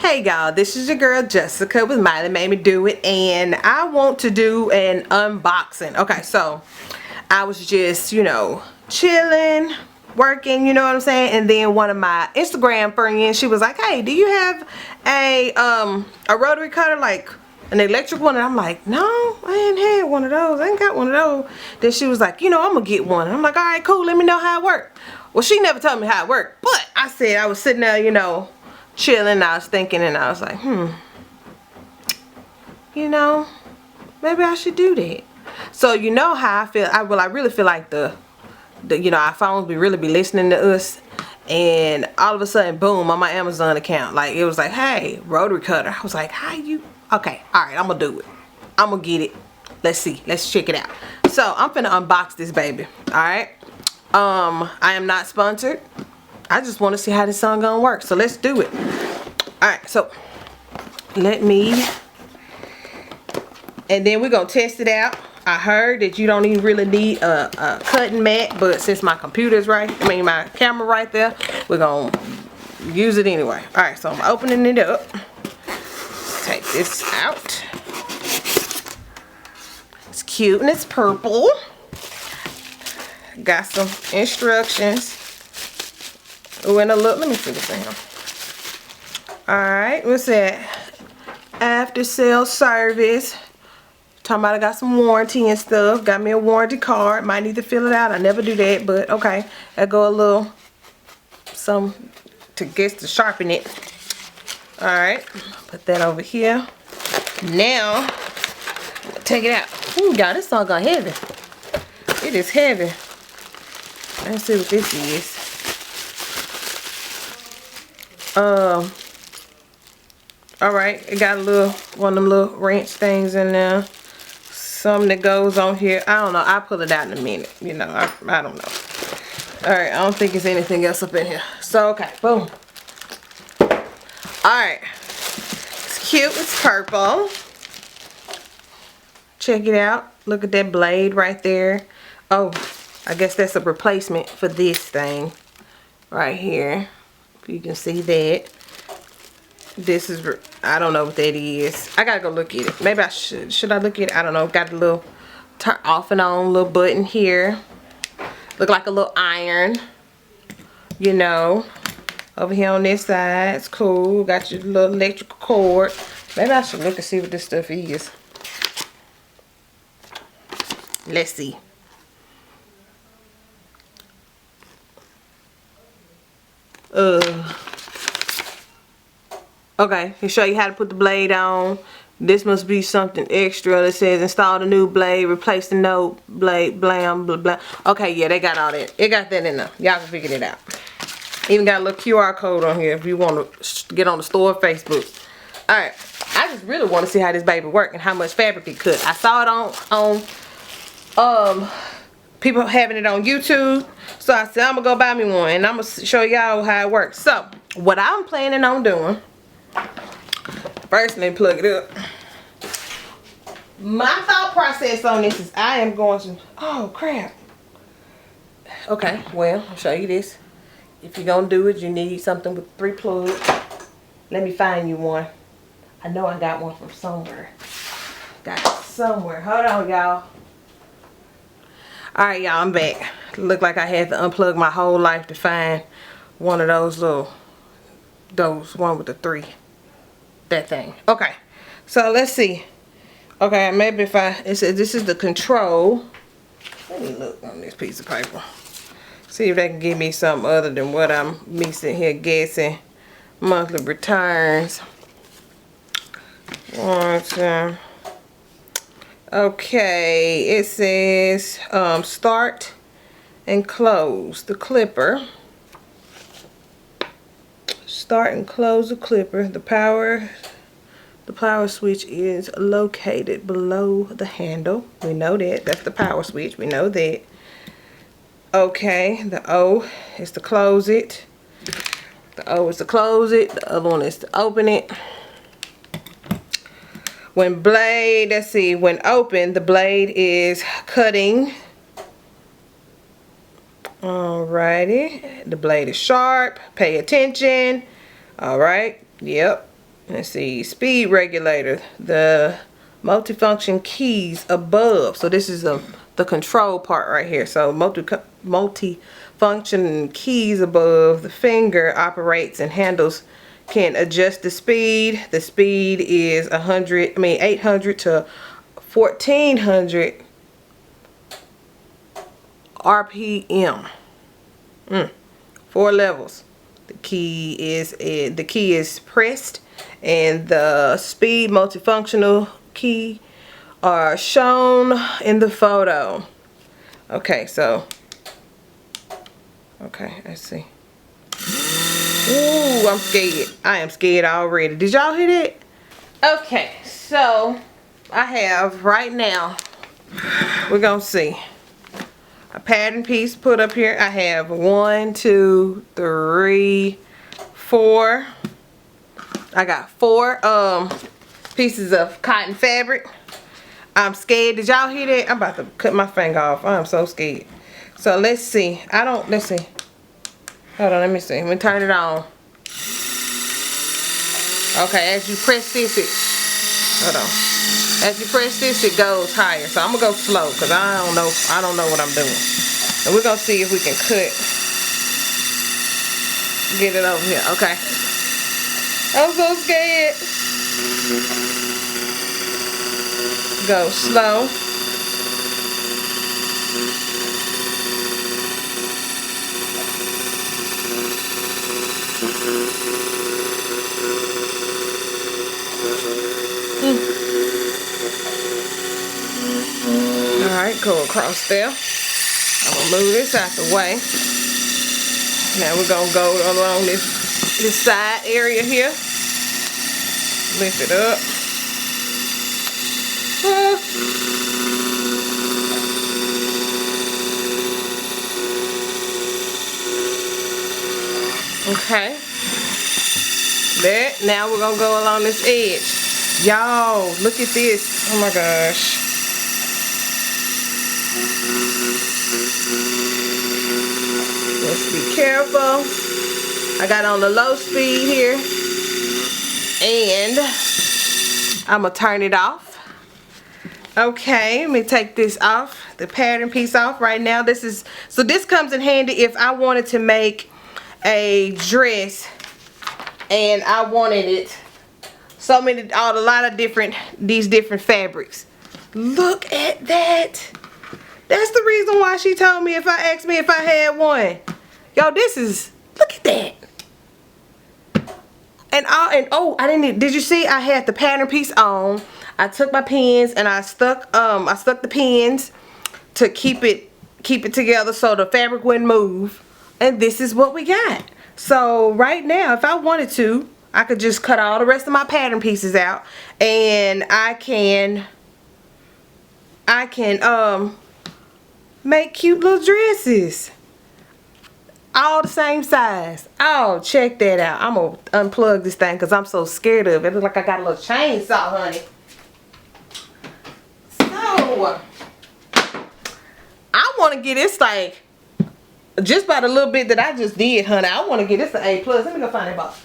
Hey y'all, this is your girl Jessica with Miley Made Me Do It, and I want to do an unboxing. Okay, so I was just, chilling, working, you know what I'm saying? And then one of my Instagram friends, she was like, hey, do you have a rotary cutter, like an electric one? And I'm like, no, I ain't had one of those. I ain't got one of those. Then she was like, I'm gonna get one. And I'm like, all right, cool, let me know how it worked. Well, she never told me how it worked, but I said, I was sitting there, chilling, I was thinking, and I was like, maybe I should do that. So you know how I feel. I really feel like the our phones really be listening to us, and all of a sudden, boom, on my Amazon account, like it was like, hey, rotary cutter. I was like, how you? Okay, all right, I'm gonna do it. I'm gonna get it. Let's see. Let's check it out. So I'm finna unbox this baby. All right. I am not sponsored. I just want to see how this song gonna work. So let's do it. Alright, so let me, and then we're gonna test it out. I heard that you don't even really need a cutting mat, but since my computer's my camera right there, we're gonna use it anyway. Alright, so I'm opening it up. Take this out. It's cute and it's purple. Got some instructions. Oh, and a look, let me see what's in here. Alright, what's that? After sale service. Talking about I got some warranty and stuff. Got me a warranty card. Might need to fill it out. I never do that, but okay. I go a little, some to get to sharpen it. Alright, put that over here. Now, take it out. Ooh, y'all, this song got heavy. It is heavy. Let's see what this is. Alright, it got a little, one of them little wrench things in there. Something that goes on here. I don't know. I'll pull it out in a minute. I don't know. Alright, I don't think there's anything else up in here. So, okay, boom. Alright. It's cute. It's purple. Check it out. Look at that blade right there. Oh, I guess that's a replacement for this thing right here. If you can see that. This is, I don't know what that is. I gotta go look at it. Maybe I should I look at it? I don't know. Got a little turn off and on little button here. Look like a little iron. Over here on this side. It's cool. Got your little electrical cord. Maybe I should look and see what this stuff is. Let's see. Okay, he'll show you how to put the blade on. This must be something extra that says install the new blade, replace the old blade, blam, blah, blah. Okay, yeah, they got all that. It got that in there. Y'all can figure it out. Even got a little QR code on here if you want to get on the store Facebook. Alright, I just really want to see how this baby works and how much fabric it cut. I saw it on people having it on YouTube. So I said, I'm going to go buy me one and I'm going to show y'all how it works. So, what I'm planning on doing, first let me plug it up. My thought process on this is I am going to, oh crap. Okay, well, I'll show you this. If you're going to do it, you need something with 3 plugs. Let me find you one. I know I got one from somewhere. Got it somewhere. Hold on, y'all. Alright, y'all, I'm back. Looked like I had to unplug my whole life to find one of those one with the 3. That thing. Okay, so let's see. Okay, maybe if it says this is the control. Let me look on this piece of paper. See if they can give me something other than what I'm sitting here guessing. Monthly returns. Okay, it says start and close the clipper. Start and close the clipper. The power switch is located below the handle. We know that. That's the power switch. We know that. Okay, the O is to close it. The O is to close it. The other one is to open it. When blade, let's see, when open, the blade is cutting. Alrighty, the blade is sharp. Pay attention. Alright, yep. let's see, speed regulator, the multifunction keys above. So this is the control part right here. So multi-function keys above the finger operates and handles, can adjust the speed. The speed is 800 to 1400 RPM. 4 levels. The key is pressed, and the speed multifunctional key are shown in the photo. Okay, so let's see. Ooh, I'm scared. I am scared already. Did y'all hear that? Okay, so I have right now, we're gonna see, a pattern piece put up here. I have 1, 2, 3, 4. I got 4 pieces of cotton fabric. I'm scared. Did y'all hear that? I'm about to cut my finger off. I'm so scared. So let's see. Let's see. Hold on, let me see. Let me turn it on. Okay, as you press this, hold on. As you press this, it goes higher. So I'm gonna go slow because I don't know what I'm doing. And we're gonna see if we can get it over here. Okay. I'm so scared. Go slow. Alright, go across there. I'm gonna move this out the way. Now we're gonna go along this side area here. Lift it up. Okay. There. Now we're gonna go along this edge. Y'all, look at this. Oh my gosh. Let's be careful. I got on the low speed here, and I'm gonna turn it off. Okay, let me take this off, the pattern piece off right now. This comes in handy if I wanted to make a dress and I wanted it a lot of these different fabrics. Look at that. That's the reason why she told me asked me if I had one. Yo, look at that. Did you see I had the pattern piece on? I took my pins and I stuck the pins to keep it together so the fabric wouldn't move. And this is what we got. So right now, if I wanted to, I could just cut all the rest of my pattern pieces out, and I can make cute little dresses. All the same size. Oh, check that out. I'm gonna unplug this thing because I'm so scared of it. It looks like I got a little chainsaw, honey. So I want to get this, like, just by the little bit that I just did, honey. I want to get this an A+. Let me go find that box.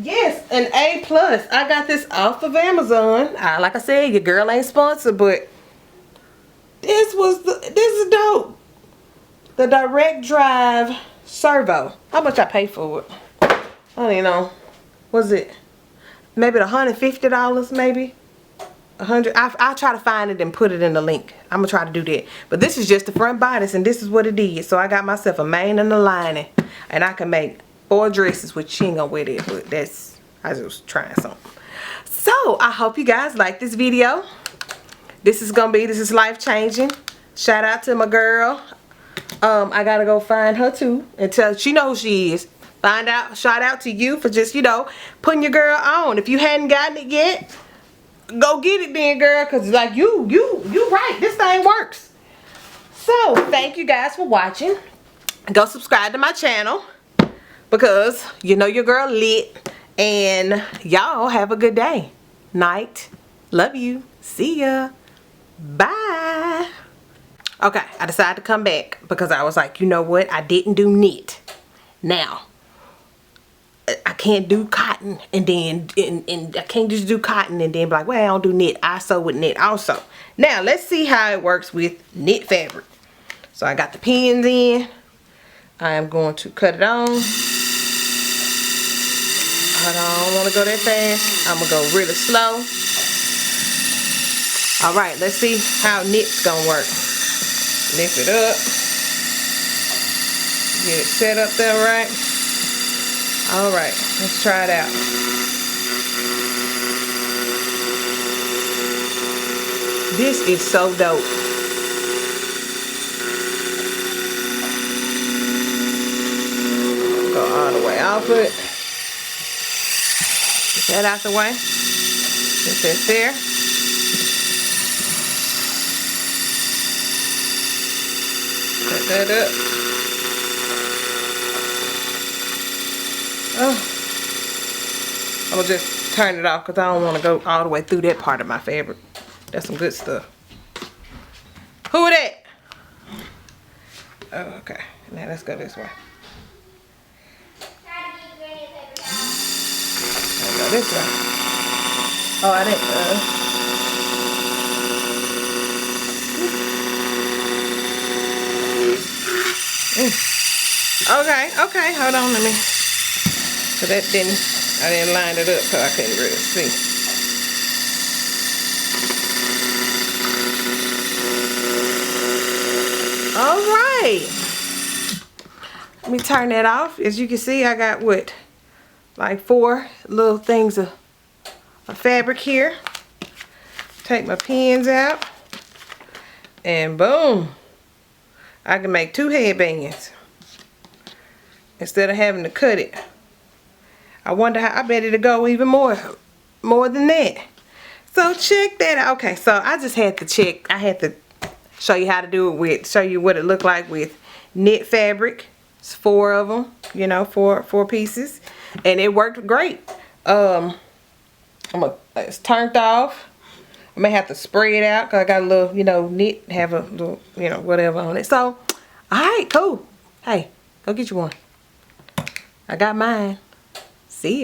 Yes, an A+. I got this off of Amazon. Like I said, your girl ain't sponsored, but this is dope. The direct drive servo. How much I paid for it? I don't even know. Was it maybe $150? Maybe 100. I'll try to find it and put it in the link. I'm gonna try to do that. But this is just the front bodice, and this is what it is. So I got myself a main and a lining, and I can make 4 dresses, which she ain't gonna wear that, but I was trying something. So I hope you guys like this video. This is life changing. Shout out to my girl. I gotta go find her too and she knows who she is. Shout out to you for just, putting your girl on. If you hadn't gotten it yet, go get it then, girl, because like you right, this thing works. So thank you guys for watching. Go subscribe to my channel because your girl lit, and y'all have a good day, night. Love you. See ya. Bye. Okay, I decided to come back because I was like, you know what? I didn't do knit. Now, I can't do cotton and then and I can't just do cotton and then be like, well, I don't do knit. I sew with knit also. Now let's see how it works with knit fabric. So I got the pins in. I am going to cut it on. Hold on, I don't want to go that fast. I'm gonna go really slow. All right, let's see how knit's gonna work. Lift it up. Get it set up there right. All right, let's try it out. This is so dope. Go all the way off of it. Get that out the way. Get this there. Set that up. Oh, I'm gonna just turn it off because I don't want to go all the way through that part of my fabric. That's some good stuff. Who that? Oh, okay. Now let's go this way. Let's go this way. Oh, I didn't. Okay, okay. Hold on, let me. So that I didn't line it up so I couldn't really see. All right. Let me turn that off. As you can see, I got what? Like 4 little things of fabric here. Take my pins out. And boom. I can make 2 headbands. Instead of having to cut it. I wonder how, I bet it'll go even more than that. So check that out. Okay, so I just had to check. I had to show you how to do it with, show you what it looked like with knit fabric. It's 4 of them, you know, 4 pieces. And it worked great. It's turned off. I may have to spray it out because I got a little, you know, knit, have a little, you know, whatever on it. So, alright, cool. Hey, go get you one. I got mine. See ya.